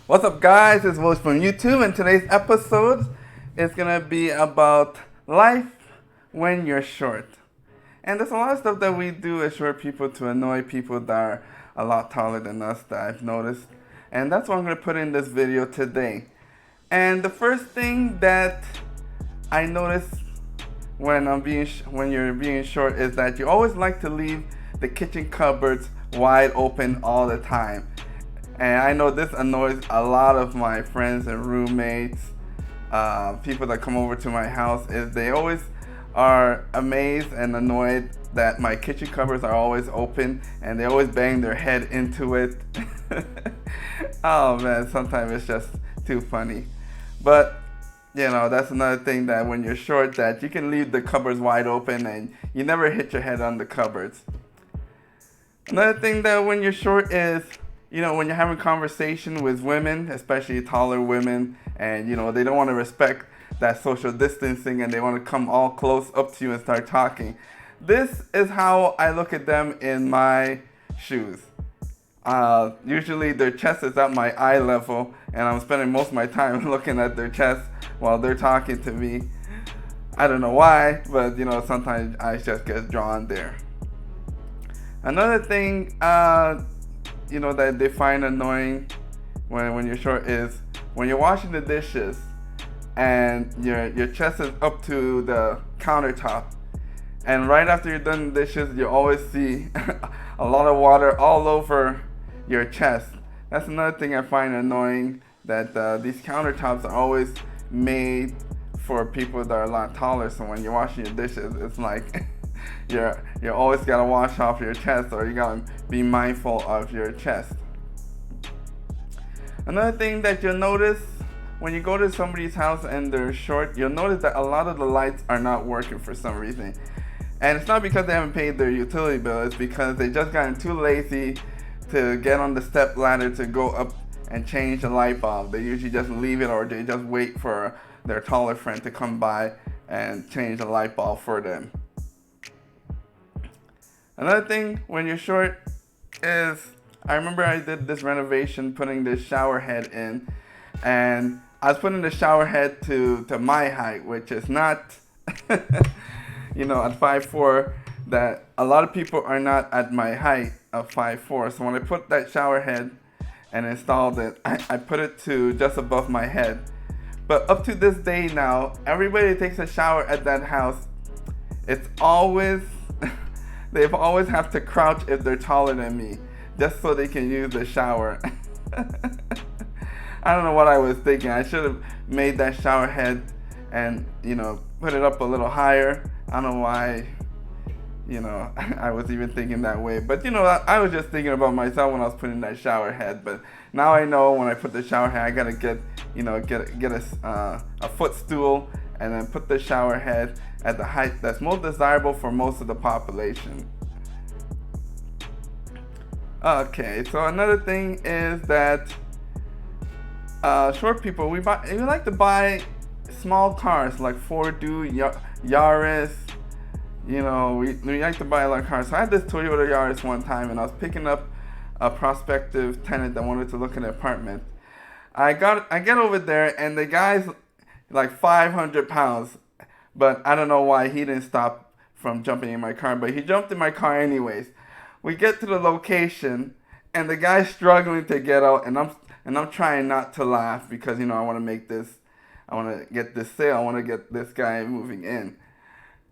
What's up, guys? It's Willis from YouTube, and today's episode is gonna be about life when you're short. And there's a lot of stuff that we do as short people to annoy people that are a lot taller than us that I've noticed. And that's what I'm gonna put in this video today. And the first thing that I notice when you're being short is that you always like to leave the kitchen cupboards wide open all the time. And I know this annoys a lot of my friends and roommates, people that come over to my house, is they always are amazed and annoyed that my kitchen cupboards are always open and they always bang their head into it. Oh man, sometimes it's just too funny. But you know, that's another thing, that when you're short, that you can leave the cupboards wide open and you never hit your head on the cupboards. Another thing that when you're short is, you know, when you're having conversation with women, especially taller women, and you know, they don't want to respect that social distancing and they want to come all close up to you and start talking. This is how I look at them in my shoes. Usually their chest is at my eye level and I'm spending most of my time looking at their chest while they're talking to me. I don't know why, but you know, sometimes I just get drawn there. Another thing, you know, that they find annoying when you're short is when you're washing the dishes and your chest is up to the countertop, and right after you're done the dishes, you always see a lot of water all over your chest. That's another thing I find annoying, that these countertops are always made for people that are a lot taller, so when you're washing your dishes, it's like you always gotta wash off your chest, or you gotta be mindful of your chest. Another thing that you'll notice when you go to somebody's house and they're short, you'll notice that a lot of the lights are not working for some reason. And it's not because they haven't paid their utility bill, it's because they just gotten too lazy to get on the step ladder to go up and change the light bulb. They usually just leave it, or they just wait for their taller friend to come by and change the light bulb for them. Another thing when you're short is, I remember I did this renovation putting this shower head in, and I was putting the shower head to my height, which is not, you know, at 5'4", that a lot of people are not at my height of 5'4". So when I put that shower head and installed it, I put it to just above my head. But up to this day now, everybody that takes a shower at that house, it's always, they've always have to crouch if they're taller than me, just so they can use the shower. I don't know what I was thinking. I should have made that shower head and, you know, put it up a little higher. I don't know why, you know, I was even thinking that way. But, you know, I was just thinking about myself when I was putting that shower head. But now I know when I put the shower head, I gotta get a footstool and then put the shower head at the height that's most desirable for most of the population. Okay, so another thing is that short people, we like to buy small cars like Ford, Yaris. You know, we like to buy a lot of cars. So I had this Toyota Yaris one time, and I was picking up a prospective tenant that wanted to look at an apartment. I get over there, and the guy's like 500 pounds, but I don't know why he didn't stop from jumping in my car, but he jumped in my car anyways. We get to the location, and the guy's struggling to get out, and I'm trying not to laugh because, you know, I want to get this sale, I want to get this guy moving in.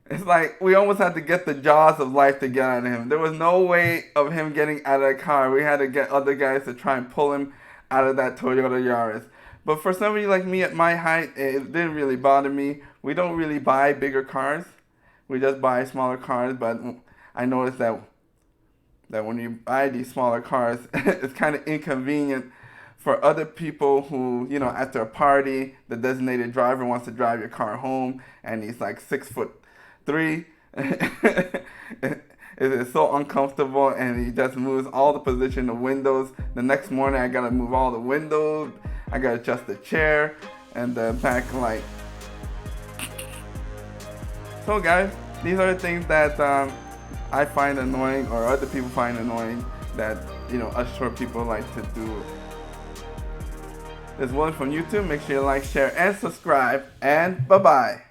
It's like we almost had to get the jaws of life to get out of him. There was no way of him getting out of the car. We had to get other guys to try and pull him out of that Toyota Yaris. But for somebody like me at my height, it didn't really bother me. We don't really buy bigger cars. We just buy smaller cars. But I noticed that when you buy these smaller cars, it's kind of inconvenient for other people who, you know, after a party, the designated driver wants to drive your car home, and he's like 6'3". It's so uncomfortable, and he just moves all the position of windows. The next morning, I gotta move all the windows. I gotta adjust the chair and the back light. So guys, these are the things that I find annoying, or other people find annoying, that, you know, us short people like to do. This is William from YouTube. Make sure you like, share, and subscribe. And bye-bye.